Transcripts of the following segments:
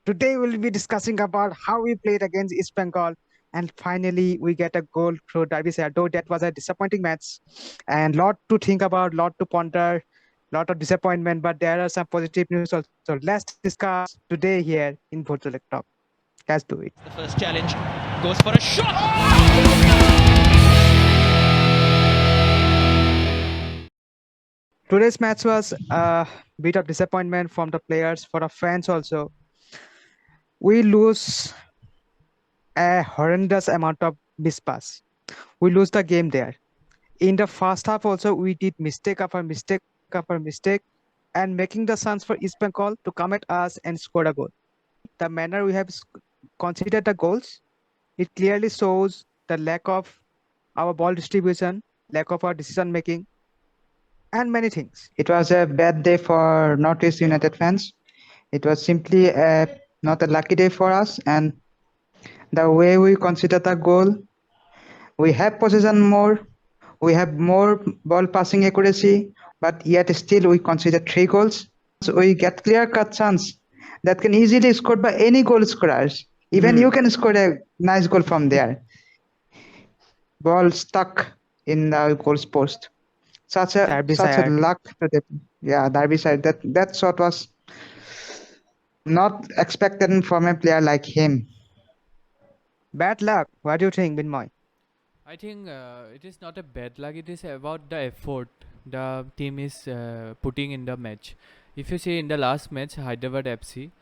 Today we'll be discussing about how we played against East Bengal, and finally we get a goal through Derby side. Though that was a disappointing match, and lot to think about, lot to ponder, lot of disappointment. But there are some positive news also. Let's discuss today here in Bhutjolokia Talk. Let's do it. The first challenge goes for a shot. Today's match was a bit of disappointment from the players, for the fans also. We lose a horrendous amount of mispass. We lose the game there. In the first half also, we did mistake after mistake after mistake, and making the chance for East Bengal to come at us and score a goal. The manner we have considered the goals, it clearly shows the lack of our ball distribution, lack of our decision making, and many things. It was a bad day for Northeast United fans. It was simply not a lucky day for us, and the way we consider the goal, we have possession more, we have more ball passing accuracy, but yet still we consider 3 goals. So we get clear-cut chance that can easily scored by any goal scorers. Even you can score a nice goal from there. Ball stuck in the goal post. Such a luck to the Derby side. That shot was not expected from a player like him. Bad luck. What do you think, Binmoy? I think it is not a bad luck. It is about the effort the team is putting in the match. If you see in the last match, Hyderabad FC,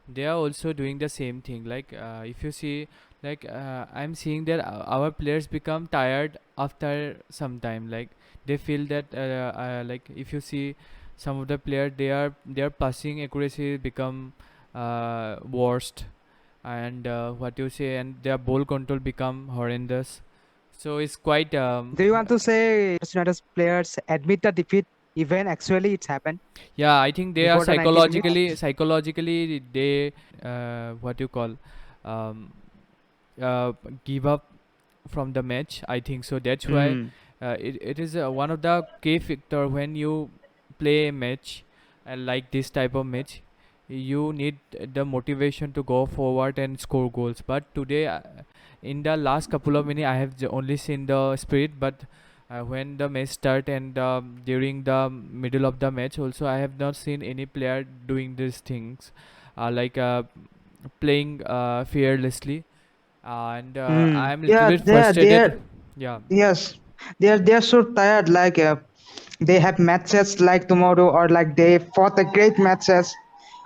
they are also doing the same thing. Like if you see, like I'm seeing that our players become tired after some time. Like they feel that like if you see some of the players, their passing accuracy become worst, and what you say, and their ball control become horrendous. So it's quite. Do you want to say United players admit the defeat even actually it's happened? Yeah, I think they are Before the 90 minutes? psychologically they what you call um, give up from the match. I think so. That's why it is one of the key factor when you play a match like this type of match. You need the motivation to go forward and score goals. But today, in the last couple of minutes, I have only seen the spirit. But when the match start and during the middle of the match, also I have not seen any player doing these things, like playing fearlessly, and I'm a little Yeah, bit they are. frustrated. Yeah. Yes, they are so tired. Like they have matches like tomorrow, or like they fought a great matches.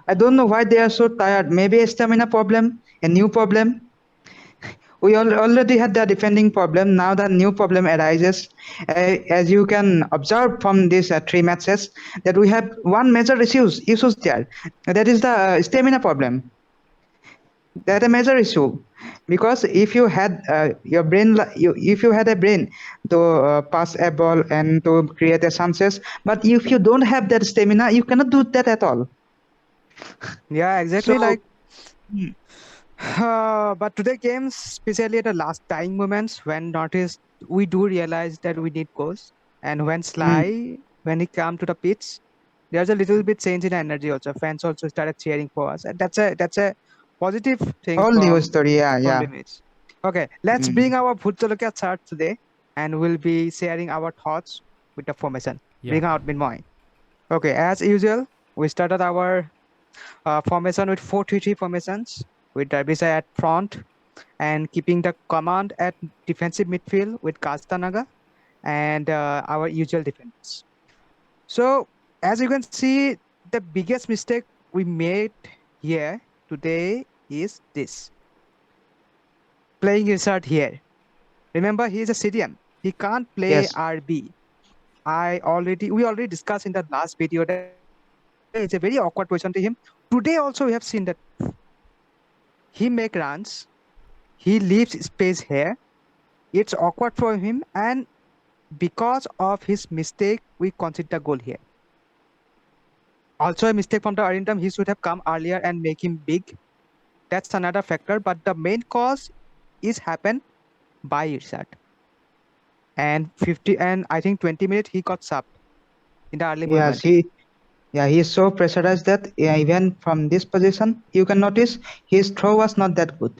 I don't know why they are so tired. Maybe a stamina problem, a new problem. We already had the defending problem. Now the new problem arises. As you can observe from these 3 matches, that we have one major issues there. That is the stamina problem. That a major issue, because if you had your brain, if you had a brain to pass a ball and to create a chances, but if you don't have that stamina, you cannot do that at all. Yeah, exactly. So Like, but today games, especially at the last dying moments when Northeast, we do realize that we need goals, and when Sly, when he come to the pitch, there's a little bit change in energy also. Fans also started cheering for us, and that's a positive thing whole new story, from yeah. the match. Okay, let's bring our Bhutjolokia chart today, and we'll be sharing our thoughts with the formation. Yeah. Bring out Minmoy. Okay, as usual, we started our formation with 4-3-3 formations, with Derbyshire at front and keeping the command at defensive midfield with Kastanaga and our usual defenders. So as you can see, the biggest mistake we made here today is this. Playing Richard here. Remember, he is a CDM. He can't play Yes. RB. We already discussed in the last video that it's a very awkward position to him. Today also we have seen that he make runs, he leaves space here. It's awkward for him, and because of his mistake, we consider goal here. Also a mistake from the Arindam, he should have come earlier and make him big. That's another factor, but the main cause is happened by Irsat. And 50 and I think 20 minutes he got subbed in the early Yes, movement. Yeah, he is so pressurized that even from this position, you can notice his throw was not that good.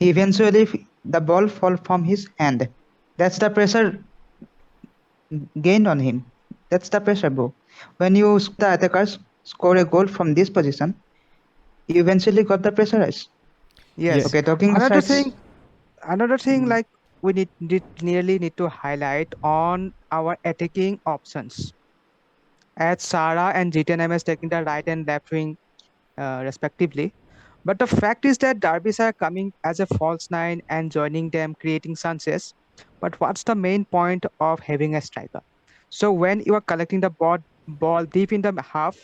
He eventually the ball fall from his hand. That's the pressure gained on him. That's the pressure, bro. When you the attackers score a goal from this position, you eventually got the pressurized. Yeah. Yes. Okay, talking Another besides. thing, another thing, Mm, like we nearly need to highlight on our attacking options. As Sara and GTNM taking the right and left wing respectively. But the fact is that derbies are coming as a false nine and joining them, creating chances. But what's the main point of having a striker? So when you are collecting the ball deep in the half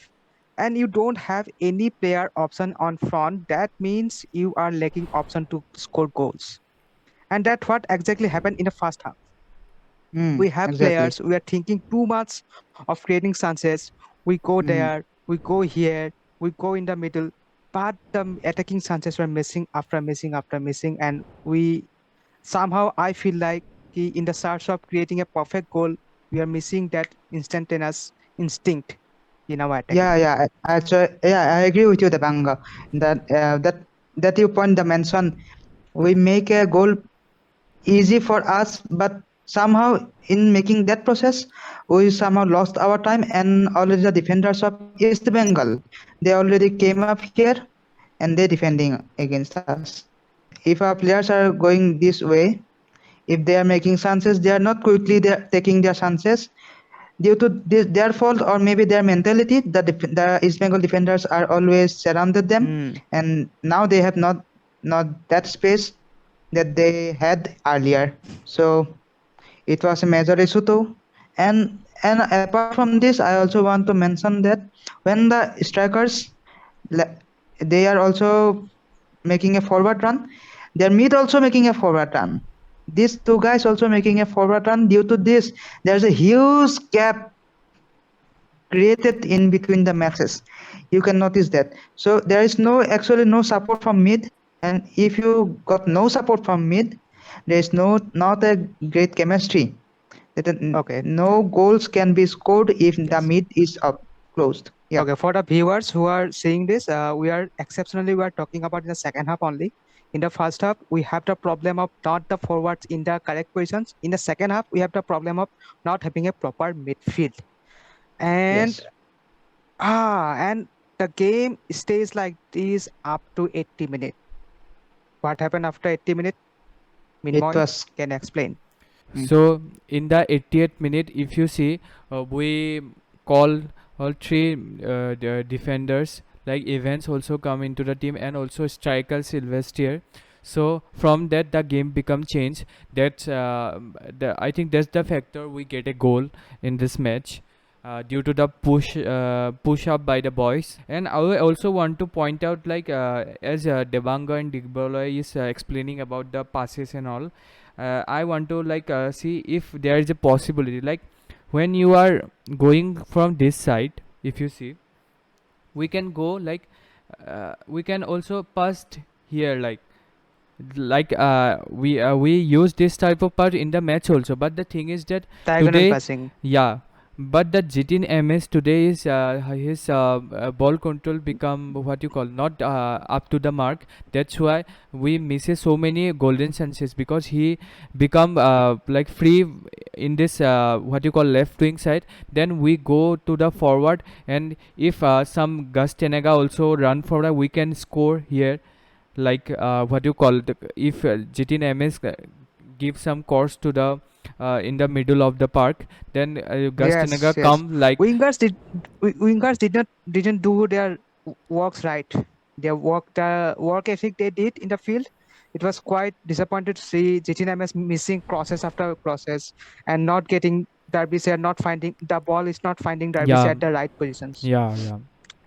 and you don't have any player option on front, that means you are lacking option to score goals. And that's what exactly happened in the first half. We have exactly. players, we are thinking too much of creating chances. We go Mm, there, we go here, we go in the middle, but the attacking chances were missing after missing after missing, and we somehow I feel like in the search of creating a perfect goal, we are missing that instantaneous instinct in our attacking. I agree with you, Debanga. That you point the mention. We make a goal easy for us, but somehow in making that process, we somehow lost our time, and already the defenders of East Bengal, they already came up here and they defending against us. If our players are going this way, if they are making chances, they are not quickly they are taking their chances due to their fault or maybe their mentality. The East Bengal defenders are always surrounded them, Hmm. and now they have not that space that they had earlier. So it was a major issue too. And apart from this, I also want to mention that when the strikers they are also making a forward run, their mid also making a forward run. These two guys also making a forward run. Due to this, there's a huge gap created in between the matches. You can notice that. So there is no actually no support from mid, and if you got no support from mid, there is not a great chemistry. Okay. No goals can be scored if the Yes. mid is up closed. Yeah. Okay, for the viewers who are seeing this, we are talking about in the second half only. In the first half, we have the problem of not the forwards in the correct positions. In the second half, we have the problem of not having a proper midfield. And Yes. and the game stays like this up to 80 minutes. What happened after 80 minutes? It Minmoy was. can explain. Mm, So in the 80th minute, if you see, we call all three the defenders, like events also come into the team, and also striker Sylvester. So from that the game become changed. That's I think that's the factor we get a goal in this match. Due to the push up by the boys. And I also want to point out, like as Devanga and Digbola is explaining about the passes and all, I want to like see if there is a possibility, like when you are going from this side, if you see, we can go like we can also pass here, we use this type of part in the match also. But the thing is that Diagonal today, passing. yeah, but the Jitin MS today is his ball control become what you call not up to the mark. That's why we misses so many golden chances, because he become like free in this what you call left wing side. Then we go to the forward, and if some Gus Tenega also run forward, we can score here, like what you call the, if Jitin MS give some course to the in the middle of the park, then Yes, Gastanaga yes. come like Wingers didn't do their works right. Their work ethic they did in the field. It was quite disappointed to see GTNMS missing crosses after crosses and not getting Derbyshire, not finding the ball is not finding Derbyshire yeah, at the right positions. yeah.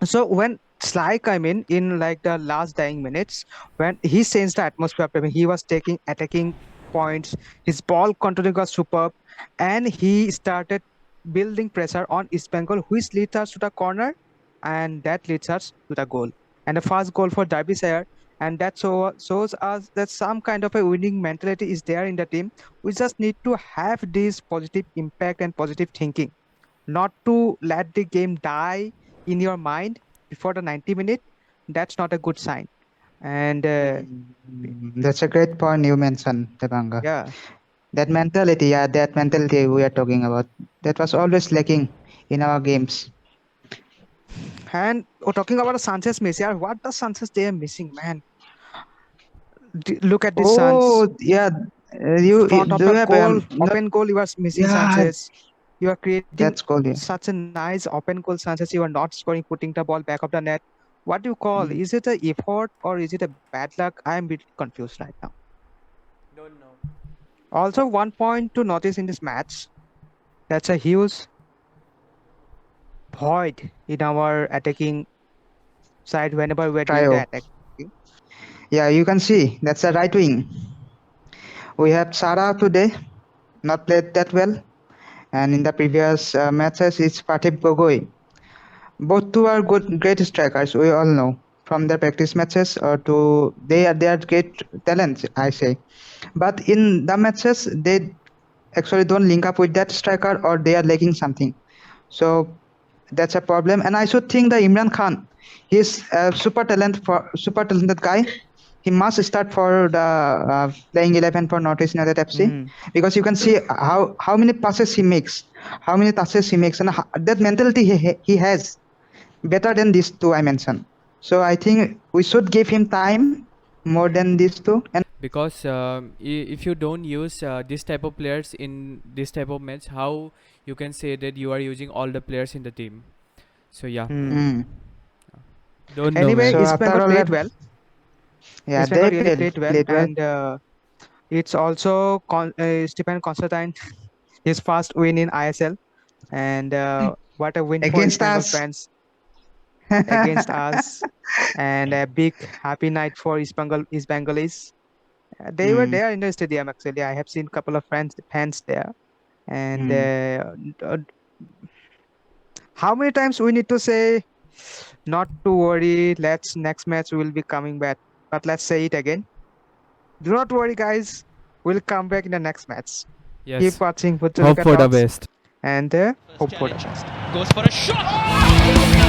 So when Sly came in like the last dying minutes, when he changed the atmosphere, I mean, he was taking attacking points. His ball controlling was superb, and he started building pressure on East Bengal, which leads us to the corner, and that leads us to the goal. And the first goal for Derbyshire, and that shows us that some kind of a winning mentality is there in the team. We just need to have this positive impact and positive thinking, not to let the game die in your mind before the 90 minute, that's not a good sign. And That's a great point you mentioned, Devanga. yeah, That mentality we are talking about, that was always lacking in our games. and talking about the Sanchez miss, yeah, what the Sanchez they are missing, man. Look at this Suns. Oh, yeah. Front of Do the you have goal, not? open goal, you are missing Yeah, Sanchez. You are creating that's cool. Yeah. such a nice open goal, Sanchez. You are not scoring, putting the ball back of the net. What do you call? Mm. Is it a effort or is it a bad luck? I am a bit confused right now. Don't know. Also, one point to notice in this match, that's a huge void in our attacking side whenever we're doing the Trio. attack. Yeah, you can see that's a right wing. We have Sara today, not played that well, and in the previous matches it's Partip Gogoi. Both two are great strikers. We all know from their practice matches or to they are great talents. I say, but in the matches they actually don't link up with that striker or they are lacking something. So that's a problem. And I should think the Imran Khan, he's a super talented guy. He must start for the playing 11 for Northeast United FC Mm. because you can see how many passes he makes, how many touches he makes, and that mentality he has better than these two I mentioned. So I think we should give him time more than these two. And Because if you don't use this type of players in this type of match, how you can say that you are using all the players in the team? So yeah, Mm. mm, don't know, Anyway, so man. East after Bengal all played that, well. yeah, East Bengal they really played well, played well. and it's also Stephen Constantine his first win in ISL, and what a win for East Against Bengal us. fans against us, and a big happy night for East Bengalis. They were Mm, there in the stadium actually. I have seen a couple of fans there, and mm. uh, how many times we need to say not to worry? Let's next match will be coming back, but let's say it again. Do not worry, guys. We'll come back in the next match. Keep Yes. watching Hope Bhutjolokia for the Talks best. and First hope for the challenge. best. Goes for a shot. Oh!